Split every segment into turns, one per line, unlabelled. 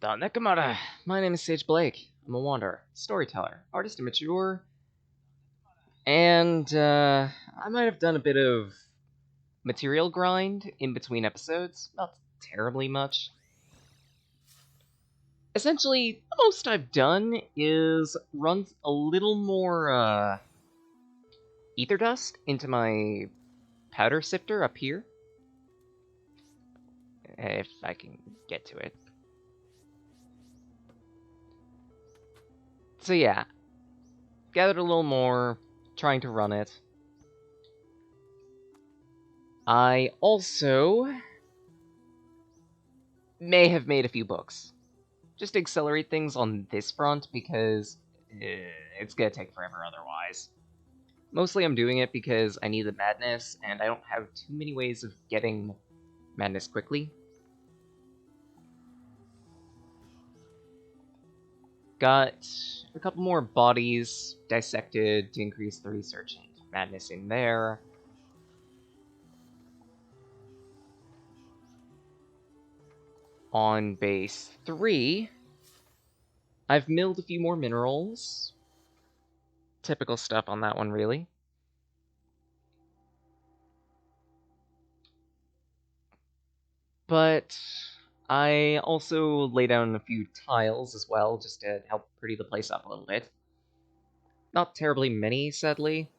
Nekamata. My name is Sage Blake. I'm a wanderer, storyteller, artist, and mature, and I might have done a bit of material grind in between episodes, not terribly much. Essentially, the most I've done is run a little more ether dust into my powder sifter up here, if I can get to it. So yeah, gathered a little more, trying to run it. I also may have made a few books. Just to accelerate things on this front because it's gonna take forever otherwise. Mostly I'm doing it because I need the madness, and I don't have too many ways of getting madness quickly. Got a couple more bodies dissected to increase the research and madness in there. On base 3, I've milled a few more minerals. Typical stuff on that one, really. But I also lay down a few tiles as well, just to help pretty the place up a little bit. Not terribly many, sadly.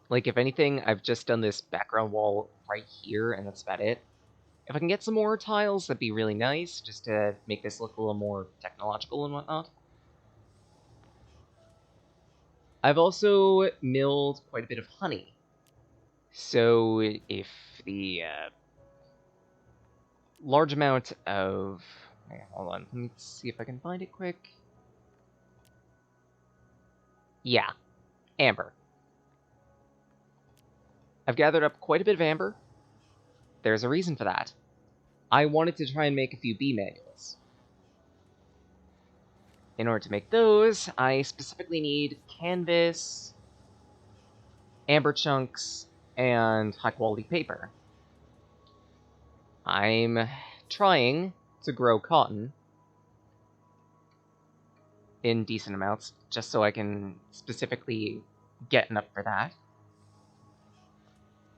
Like, if anything, I've just done this background wall right here, and that's about it. If I can get some more tiles, that'd be really nice, just to make this look a little more technological and whatnot. I've also milled quite a bit of honey. So if the large amount of... hold on, let me see if I can find it quick. Yeah, amber. I've gathered up quite a bit of amber. There's a reason for that. I wanted to try and make a few bee manuals. In order to make those, I specifically need canvas, amber chunks, and high-quality paper. I'm trying to grow cotton in decent amounts, just so I can specifically get enough for that.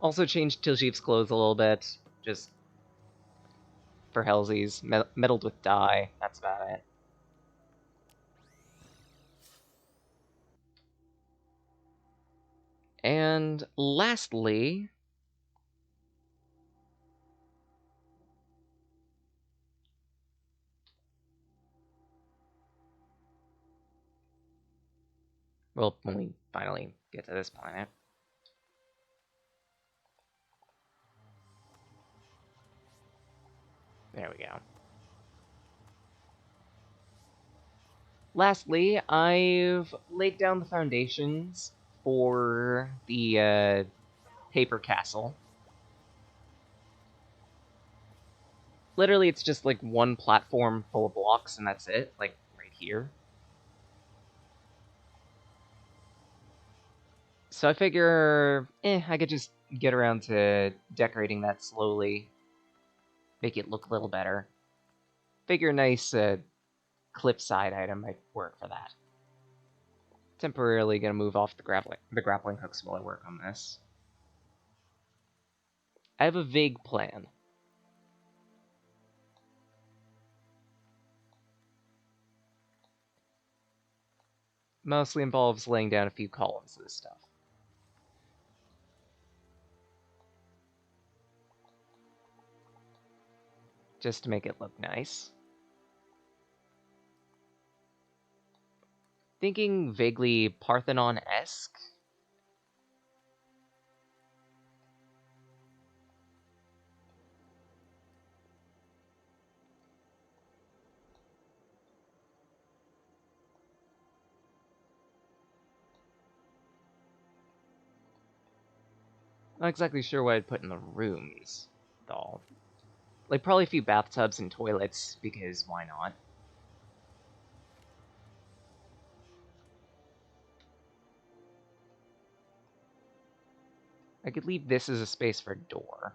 Also changed Tiljeev's clothes a little bit, just for hellsies. Meddled with dye, that's about it. And lastly... well, when we finally get to this planet. There we go. Lastly, I've laid down the foundations for the paper castle. Literally, it's just like one platform full of blocks, and that's it, like right here. So I figure, I could just get around to decorating that slowly, make it look a little better. Figure a nice cliffside item might work for that. Temporarily gonna move off the grappling hooks while I work on this. I have a vague plan. Mostly involves laying down a few columns of this stuff. Just to make it look nice. Thinking vaguely Parthenon-esque. Not exactly sure what I'd put in the rooms, though. Like, probably a few bathtubs and toilets, because why not? I could leave this as a space for a door.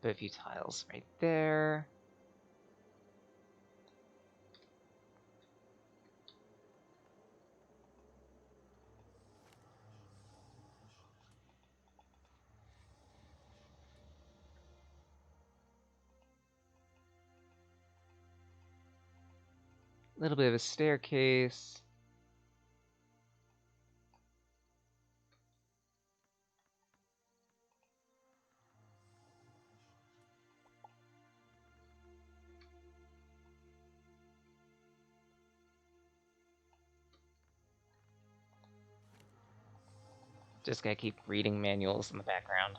Put a few tiles right there. A little bit of a staircase. Just gotta keep reading manuals in the background.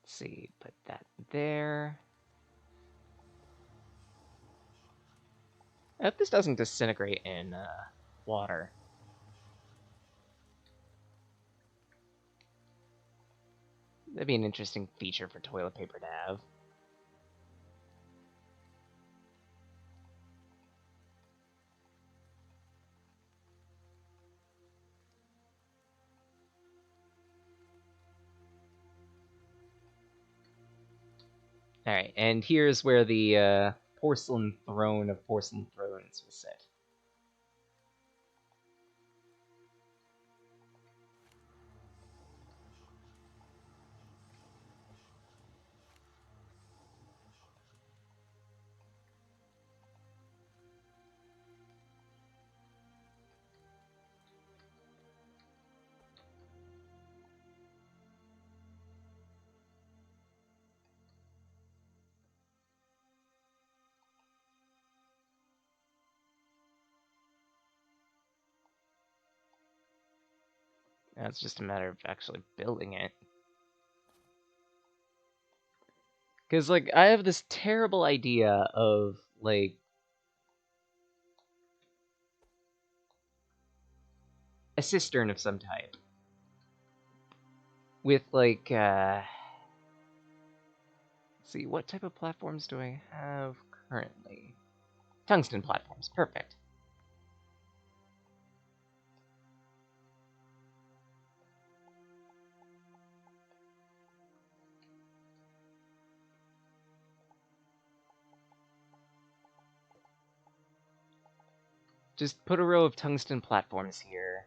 Let's see, put that there. I hope this doesn't disintegrate in water. That'd be an interesting feature for toilet paper to have. Alright, and here's where the porcelain throne of porcelain thrones will sit. Now it's just a matter of actually building it. Because, like, I have this terrible idea of, like, a cistern of some type. With, like, let's see, what type of platforms do I have currently? Tungsten platforms, perfect. Just put a row of tungsten platforms here.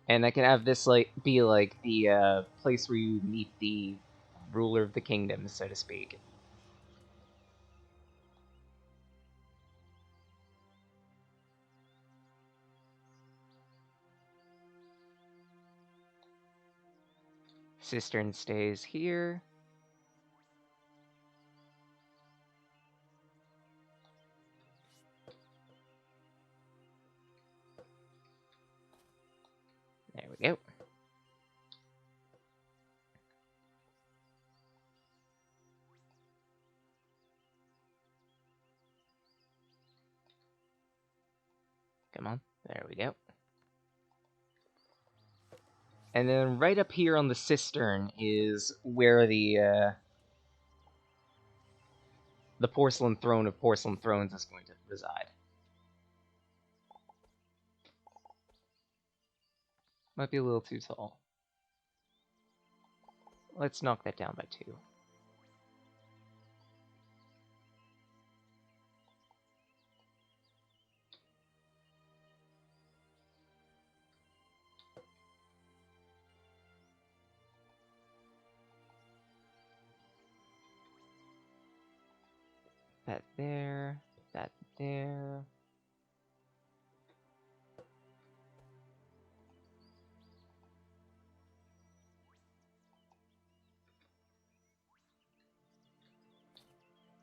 And I can have this like be like the place where you meet the ruler of the kingdom, so to speak. Cistern stays here. There we go. Come on. There we go. And then right up here on the cistern is where the porcelain throne of porcelain thrones is going to reside. Might be a little too tall. Let's knock that down by 2. That there, that there.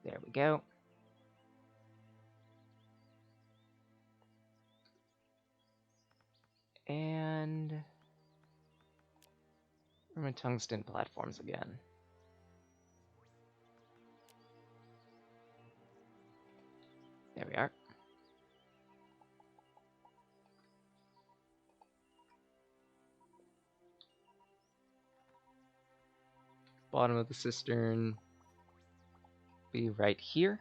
There we go. And I'm my tungsten platforms again? There we are. Bottom of the cistern be right here.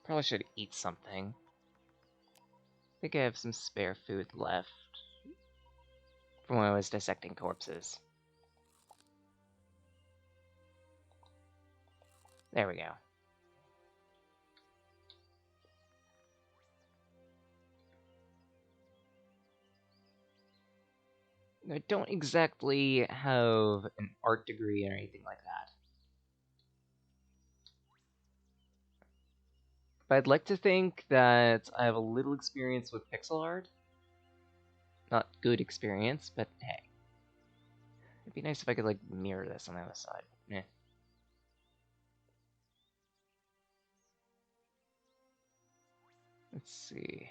Probably should eat something. I think I have some spare food left from when I was dissecting corpses. There we go. I don't exactly have an art degree or anything like that. But I'd like to think that I have a little experience with pixel art. Not good experience, but hey. It'd be nice if I could, like, mirror this on the other side. Eh. Let's see.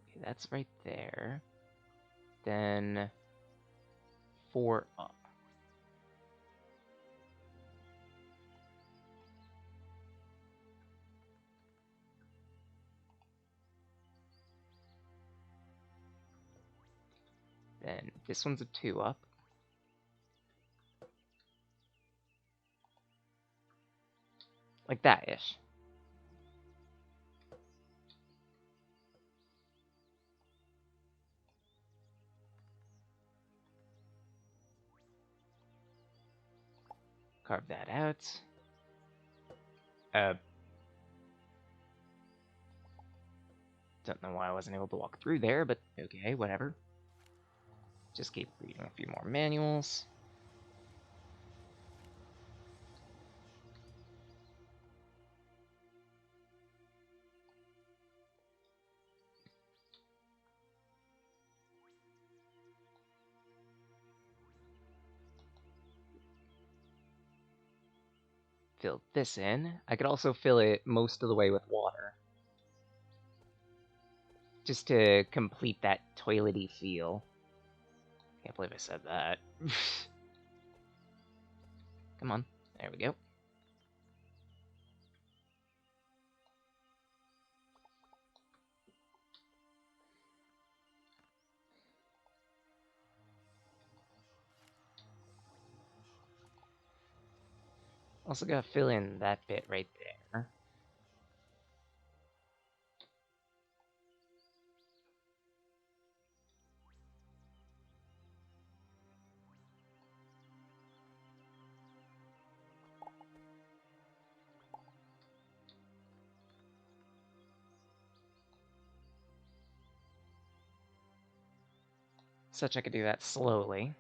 Okay, that's right there. Then 4 up. Then this one's a 2 up. Like that-ish. Carve that out. Don't know why I wasn't able to walk through there, but okay, whatever. Just keep reading a few more manuals. Fill this in. I could also fill it most of the way with water. Just to complete that toilety feel. Can't believe I said that. Come on. There we go. Also gotta fill in that bit right there. Such I could do that slowly.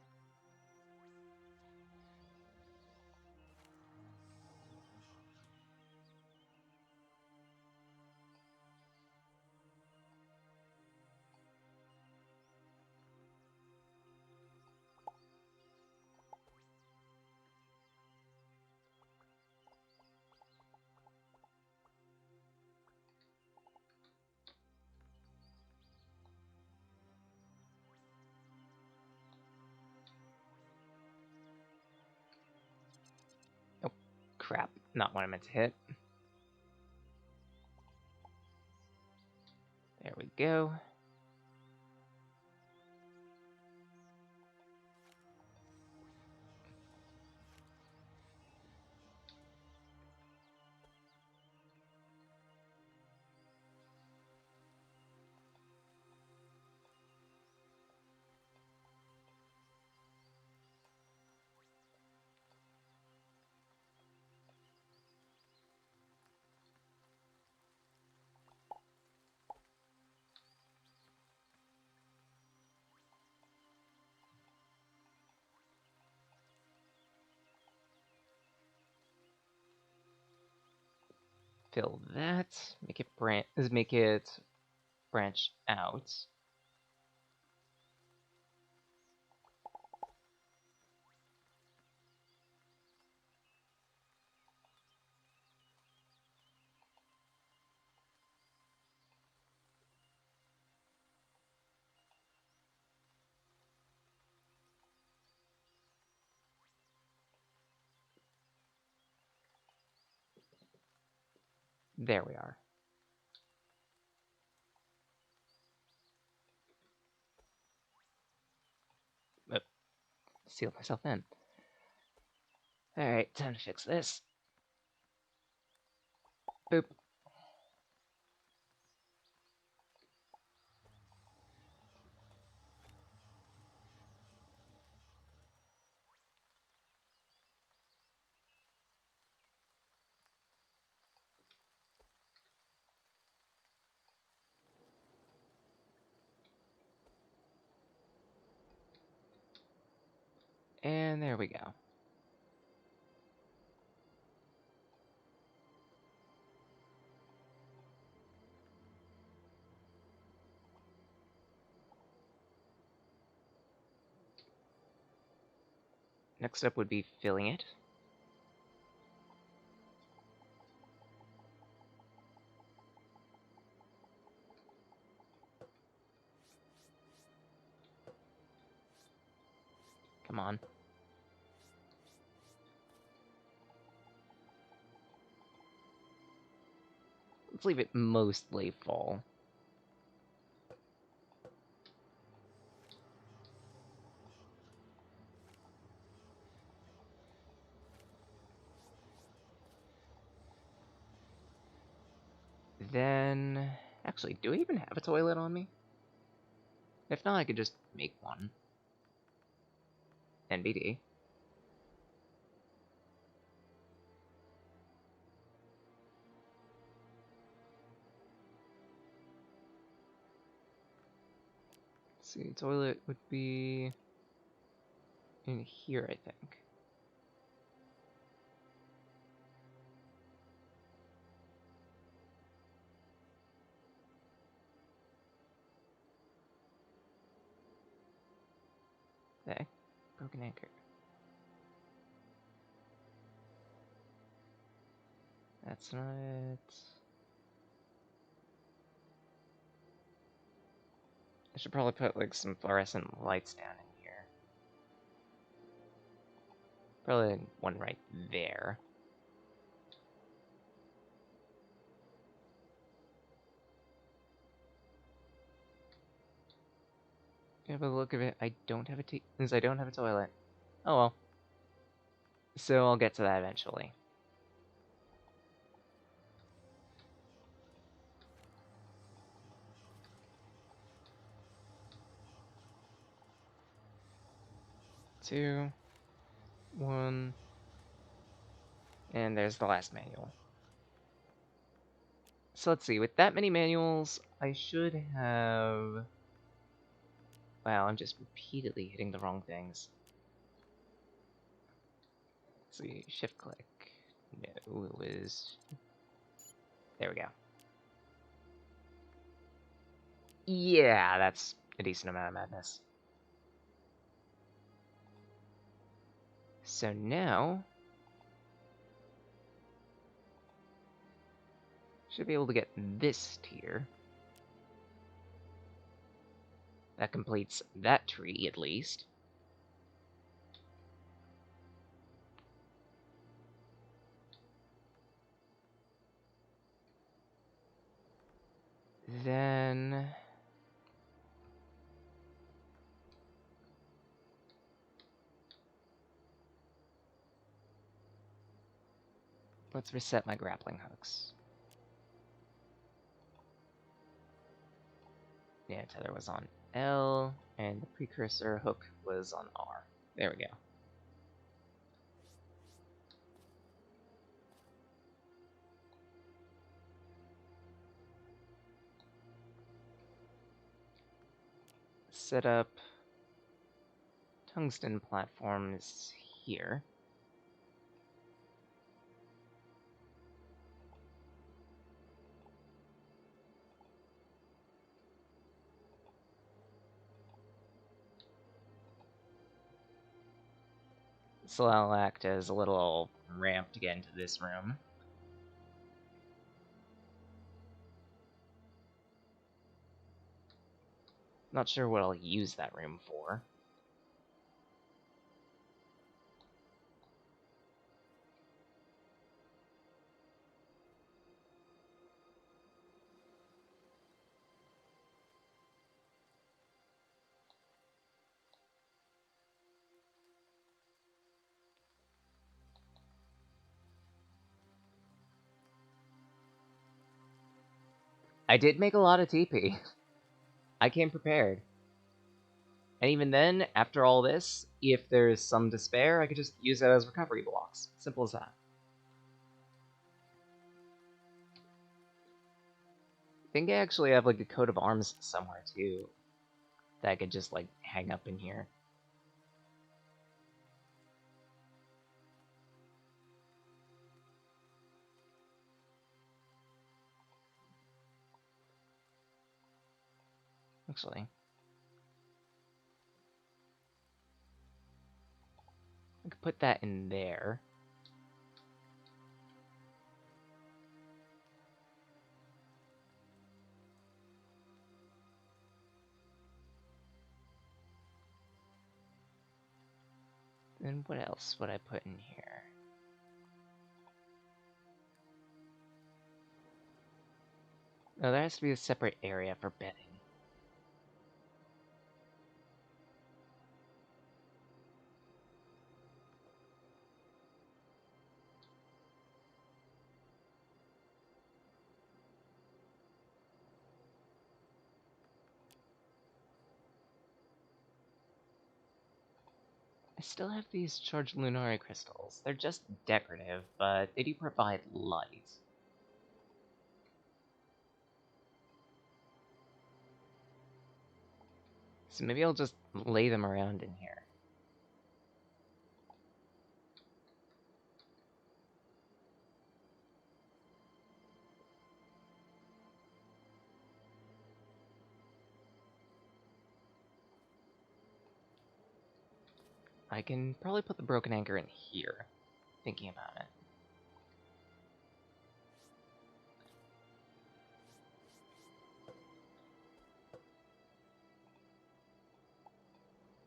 Oh, crap. Not what I meant to hit. There we go. Fill that. Make it branch out. There we are. Oh, sealed myself in. Alright, time to fix this. Boop. And there we go. Next up would be filling it. Come on. Let's leave it mostly full. Then... Actually, do I even have a toilet on me? If not, I could just make one. NBD. Let's see, toilet would be... in here, I think. Okay. Broken anchor. That's not it. I should probably put, like, some fluorescent lights down in here. Probably one right there. Yeah, by the look of it, I don't have a since I don't have a toilet. Oh well. So I'll get to that eventually. Two, one, and there's the last manual. So let's see, with that many manuals, I should have... Wow, I'm just repeatedly hitting the wrong things. Let's see, shift click. No, it was... There we go. Yeah, that's a decent amount of madness. So now... should be able to get this tier. That completes that tree, at least. Then... let's reset my grappling hooks. Yeah, tether was on L, and the precursor hook was on R. There we go. Set up tungsten platforms here. So I'll act as a little ramp to get into this room. Not sure what I'll use that room for. I did make a lot of TP. I came prepared. And even then, after all this, if there's some despair, I could just use it as recovery blocks. Simple as that. I think I actually have like a coat of arms somewhere too that I could just like hang up in here. Actually, I could put that in there. Then what else would I put in here? No, there has to be a separate area for bedding. I still have these charged lunari crystals. They're just decorative, but they do provide light. So maybe I'll just lay them around in here. I can probably put the broken anchor in here, thinking about it.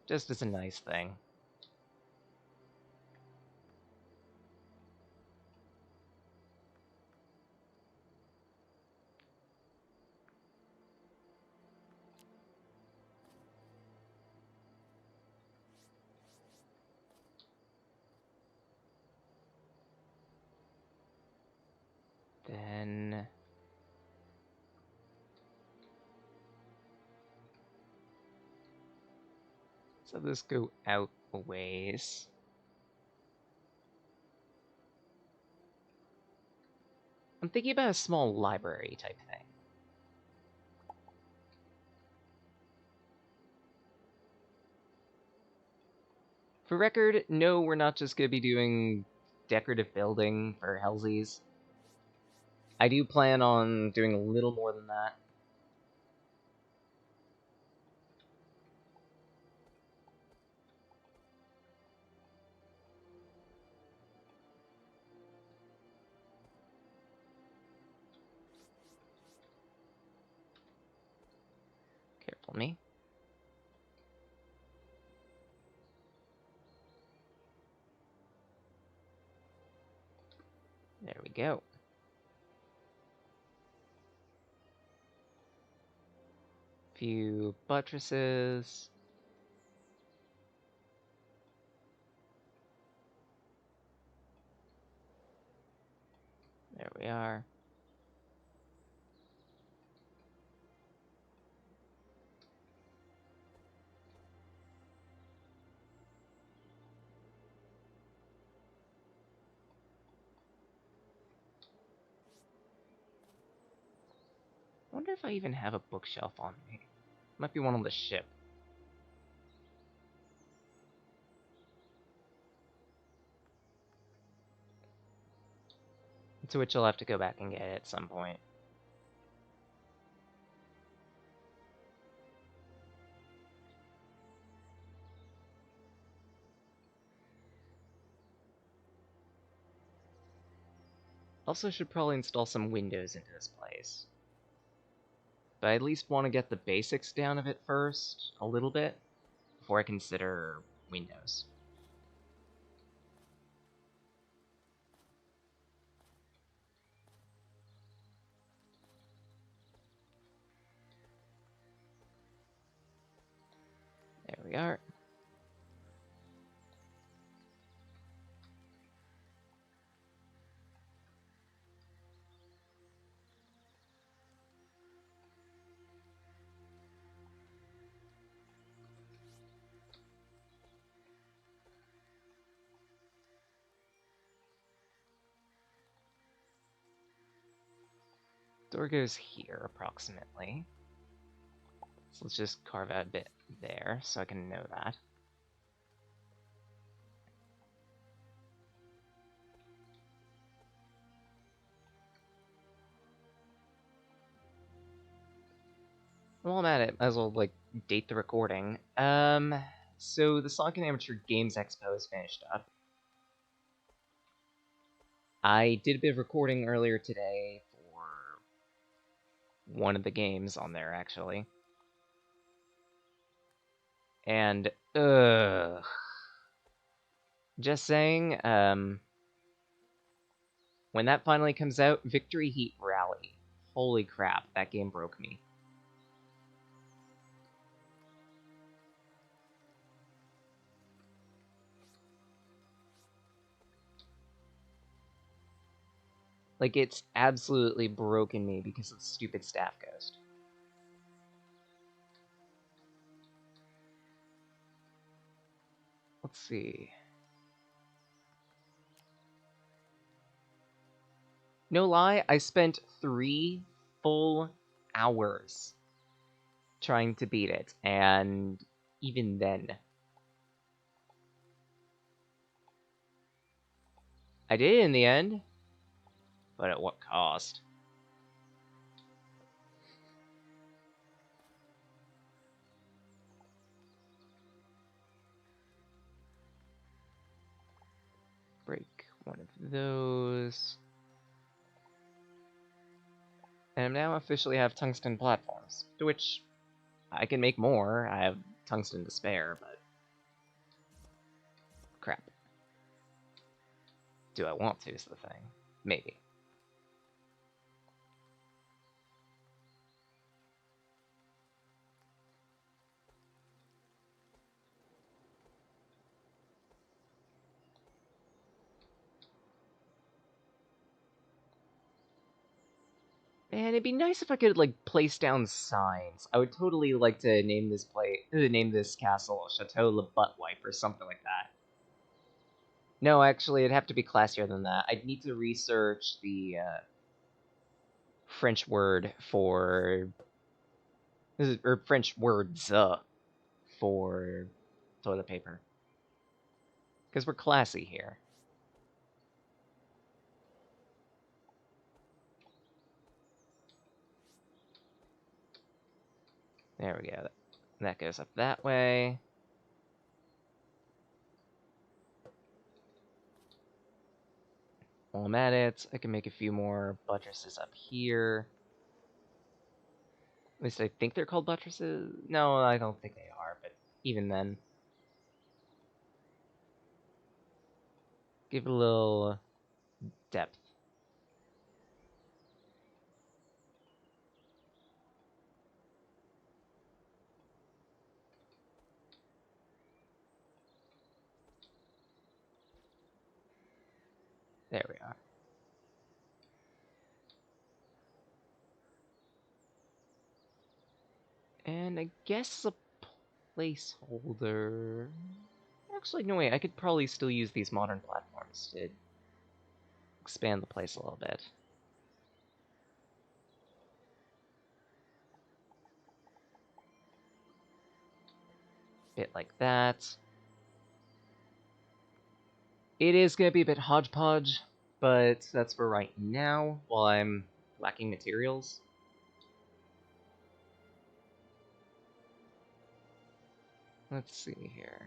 Just as a nice thing. Then... so this go out a ways. I'm thinking about a small library type thing. For record, no, we're not just gonna be doing decorative building for Hellsies. I do plan on doing a little more than that. Careful me. There we go. Few buttresses. There we are. I wonder if I even have a bookshelf on me. Might be one on the ship. To which I'll have to go back and get at some point. Also should probably install some windows into this place. But I at least want to get the basics down of it first, a little bit, before I consider windows. There we are. Door goes here, approximately. So let's just carve out a bit there, so I can know that. While I'm at it, might as well, like, date the recording. So the Sonic and Amateur Games Expo is finished up. I did a bit of recording earlier today for one of the games on there, actually. And, just saying, when that finally comes out, Victory Heat Rally. Holy crap, that game broke me. Like, it's absolutely broken me because of the stupid staff ghost. Let's see. No lie, I spent 3 full hours trying to beat it, and even then, I did it in the end, but at what cost? Break one of those. And I now officially have tungsten platforms, to which I can make more. I have tungsten to spare, but crap. Do I want to is the thing. Maybe. Man, it'd be nice if I could, like, place down signs. I would totally like to name this name this castle Chateau Le Buttwipe or something like that. No, actually, it'd have to be classier than that. I'd need to research the French word for, or French words for toilet paper, because we're classy here. There we go. That goes up that way. While I'm at it, I can make a few more buttresses up here. At least I think they're called buttresses. No, I don't think they are, but even then. Give it a little depth. There we are. And I guess a placeholder... Actually, no wait, I could probably still use these modern platforms to expand the place a little bit. Bit like that. It is going to be a bit hodgepodge, but that's for right now, while I'm lacking materials. Let's see here.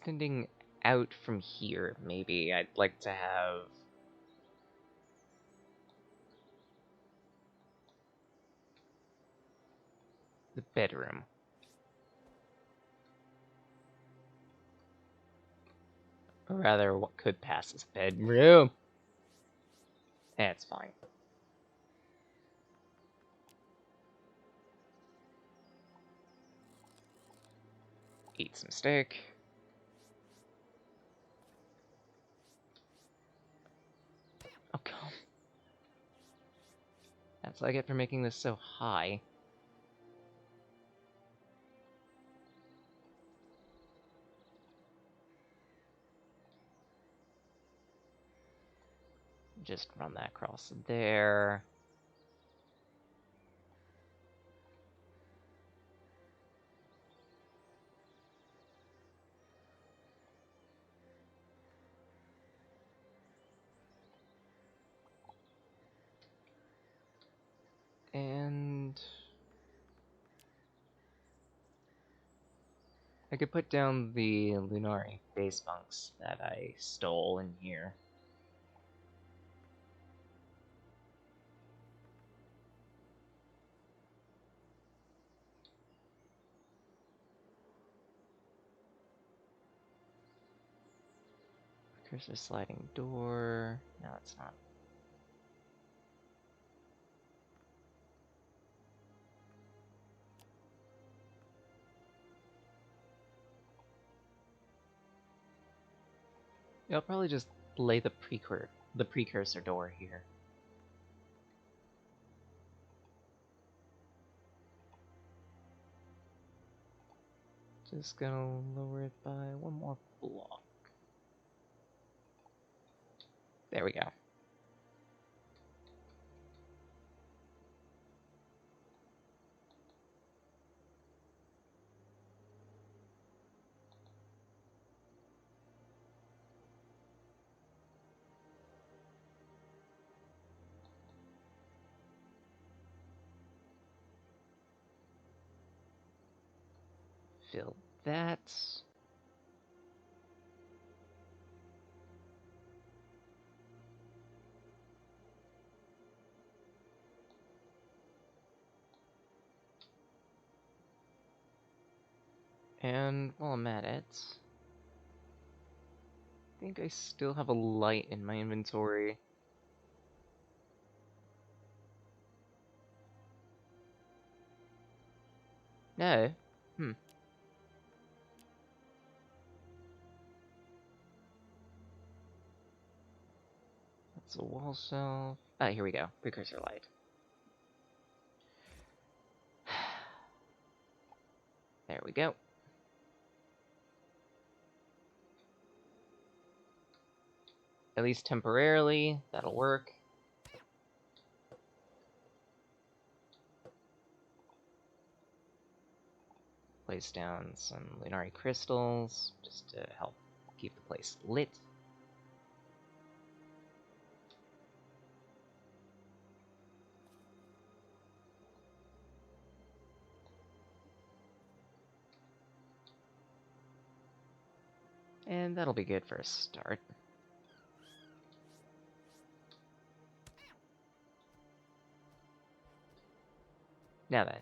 extending out from here, maybe I'd like to have the bedroom. Or rather, what could pass as a bedroom. That's fine. Eat some steak. Oh, come. That's what I get for making this so high. Just run that across there. And I could put down the Lunari base bunks that I stole in here. Cursor sliding door. No, it's not. Yeah, I'll probably just lay the precursor door here. Just gonna lower it by one more block. There we go. Fill that. And while I'm at it, I think I still have a light in my inventory. No. That's a wall shelf. Ah, here we go. Precursor light. There we go. At least temporarily, that'll work. Place down some Lunari crystals, just to help keep the place lit. And that'll be good for a start. Now then,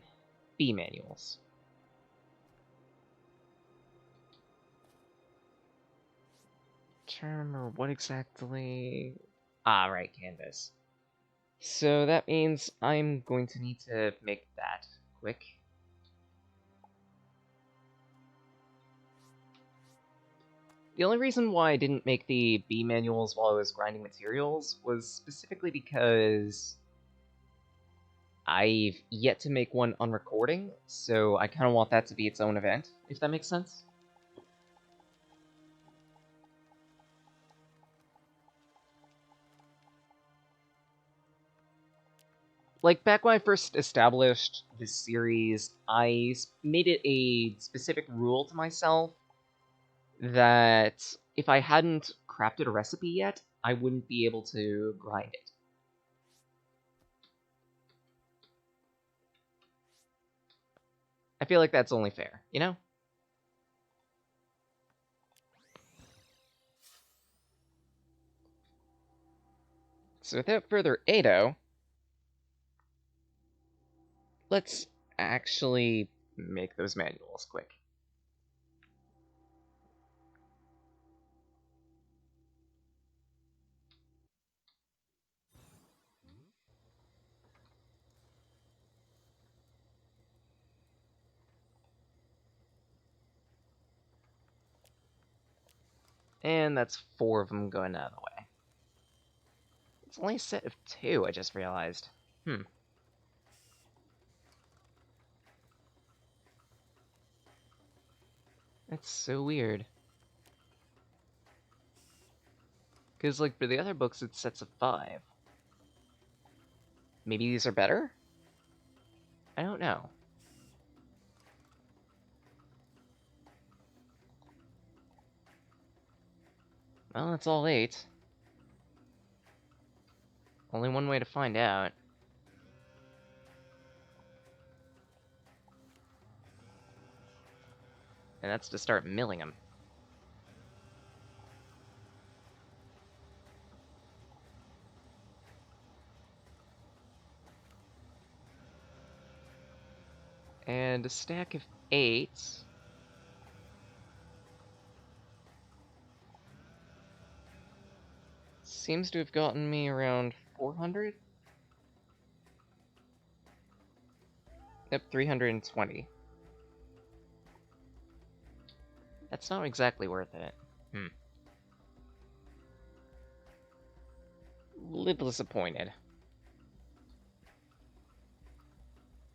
B manuals. Trying to remember what exactly... Ah, right, canvas. So that means I'm going to need to make that quick. The only reason why I didn't make the B manuals while I was grinding materials was specifically because I've yet to make one on recording, so I kind of want that to be its own event, if that makes sense. Like, back when I first established this series, I made it a specific rule to myself that if I hadn't crafted a recipe yet, I wouldn't be able to grind it. I feel like that's only fair, you know? So without further ado, let's actually make those manuals quick. And that's 4 of them going out of the way. It's only a set of 2, I just realized. That's so weird. Because, like, for the other books, it's sets of 5. Maybe these are better? I don't know. Well, it's all 8. Only one way to find out. And that's to start milling them. And a stack of 8. Seems to have gotten me around 400? Yep, 320. That's not exactly worth it. Little disappointed.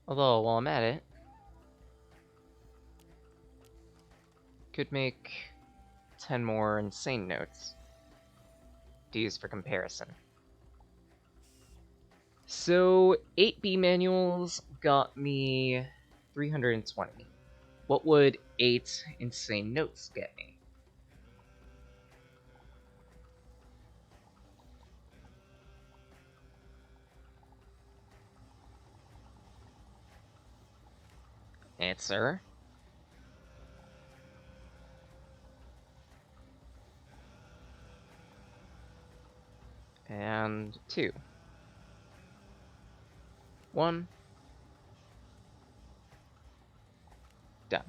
Although, while I'm at it, could make 10 more insane notes to use for comparison. So, 8B manuals got me 320. What would 8 insane notes get me? Answer. And 2. 1. Done.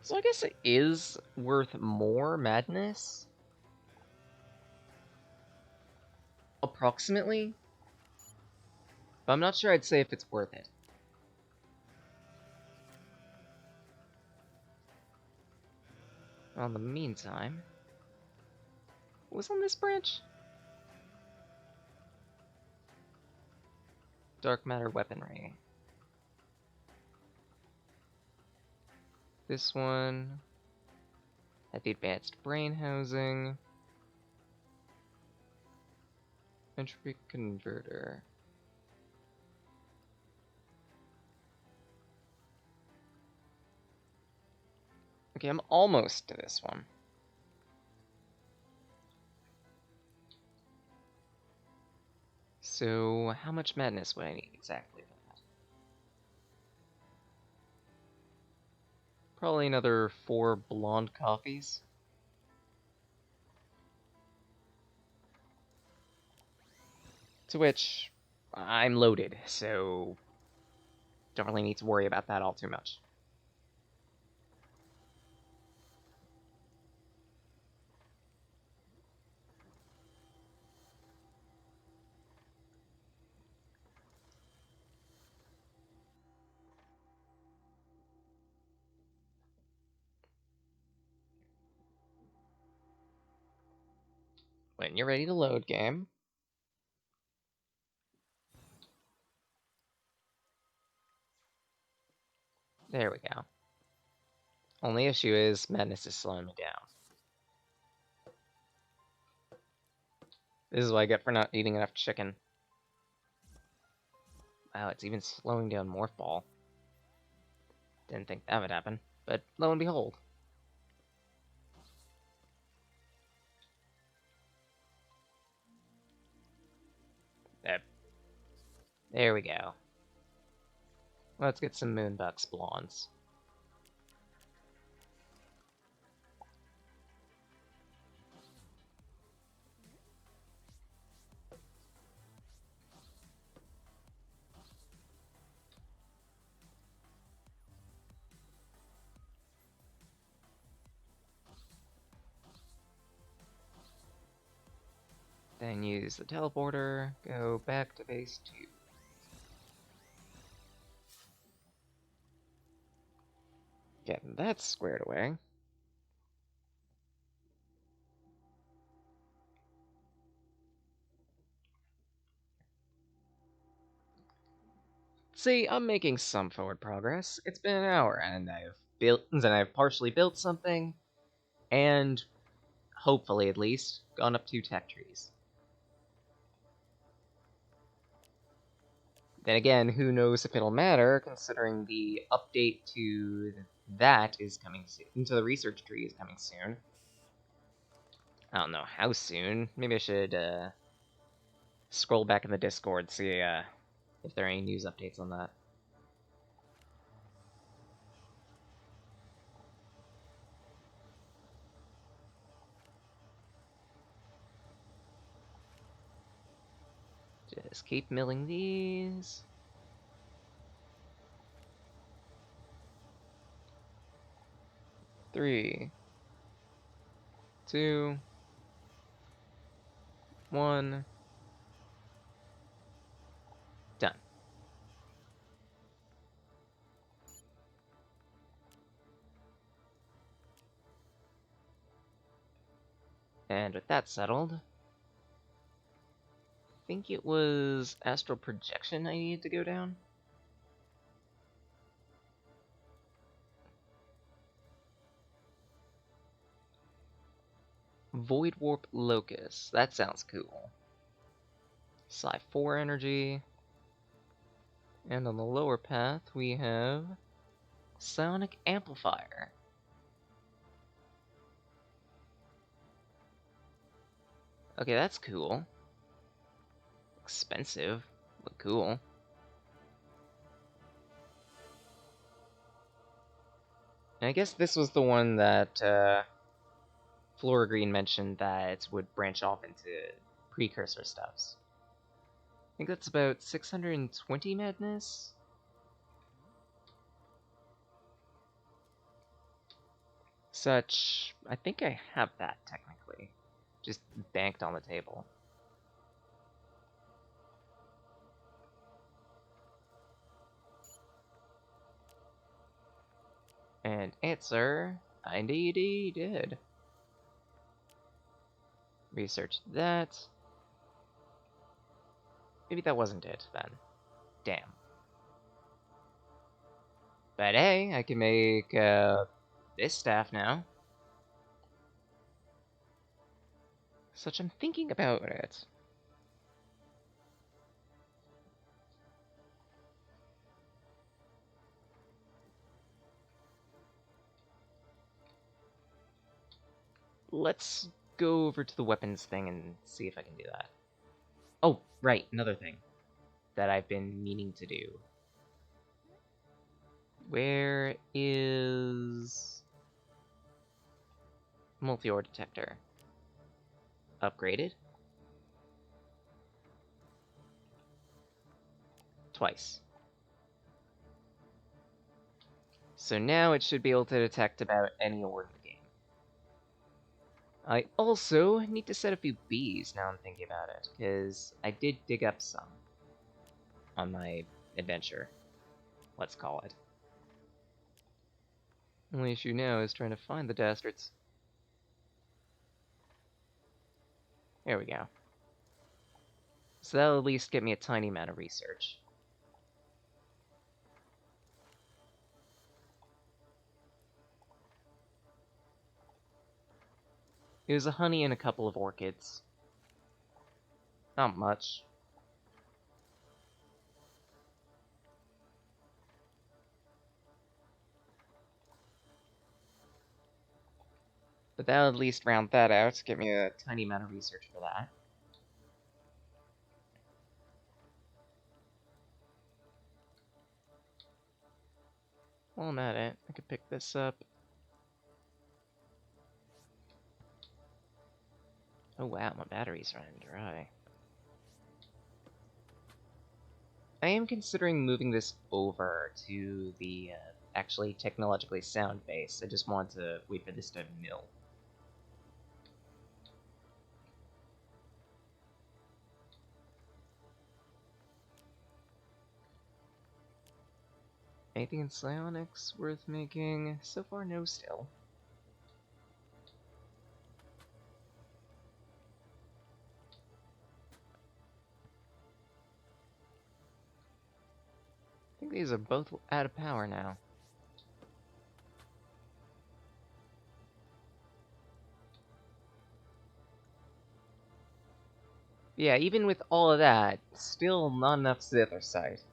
So I guess it is worth more madness. Approximately. But I'm not sure I'd say if it's worth it. Well, in the meantime... What was on this branch? Dark matter weaponry. This one had the advanced brain housing. Entropy converter. Okay, I'm almost to this one. So, how much madness would I need exactly for that? Probably another 4 blonde coffees. To which, I'm loaded, so don't really need to worry about that all too much. When you're ready to load, game. There we go. Only issue is madness is slowing me down. This is what I get for not eating enough chicken. Wow, it's even slowing down Morph Ball. Didn't think that would happen, but lo and behold. There we go. Let's get some Moonbucks blondes. Then use the teleporter, go back to base 2. Getting that squared away. See, I'm making some forward progress. It's been an hour, and I've partially built something, and hopefully at least gone up 2 tech trees. Then again, who knows if it'll matter, considering the update to that is coming soon, to the research tree is coming soon. I don't know how soon. Maybe I should scroll back in the Discord, see if there are any news updates on that. Just keep milling these. Three, 2, 1. Done. And with that settled, I think it was astral projection I needed to go down. Void Warp Locus. That sounds cool. Psi 4 energy. And on the lower path, we have Psionic Amplifier. Okay, that's cool. Expensive, but cool. And I guess this was the one that Flora Green mentioned that would branch off into precursor stuffs. I think that's about 620 madness. Such, I think I have that technically. Just banked on the table. And answer, I indeed did. Research that. Maybe that wasn't it then. Damn. But hey, I can make this staff now. Such I'm thinking about it. Let's go over to the weapons thing and see if I can do that. Oh, right, another thing that I've been meaning to do. Where is multi-ore detector? Upgraded? Twice. So now it should be able to detect about any ore in the game. I also need to set a few bees now I'm thinking about it, because I did dig up some on my adventure. Let's call it. Only issue now is trying to find the dastards. There we go. So that'll at least get me a tiny amount of research. It was a honey and a couple of orchids. Not much. But that'll at least round that out, get me a tiny amount of research for that. While I'm at it, I could pick this up. Oh wow, my battery's running dry. I am considering moving this over to the actually technologically sound base. I just want to wait for this to mill. Anything in psionics worth making? So far, no still. I think these are both out of power now. Yeah, even with all of that, still not enough Zither sight.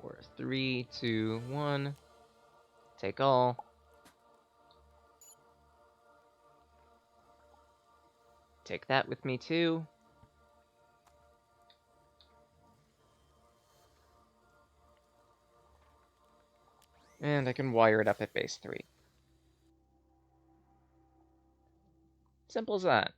4, 3, 2, 1. Take all. Take that with me too. And I can wire it up at base 3. Simple as that.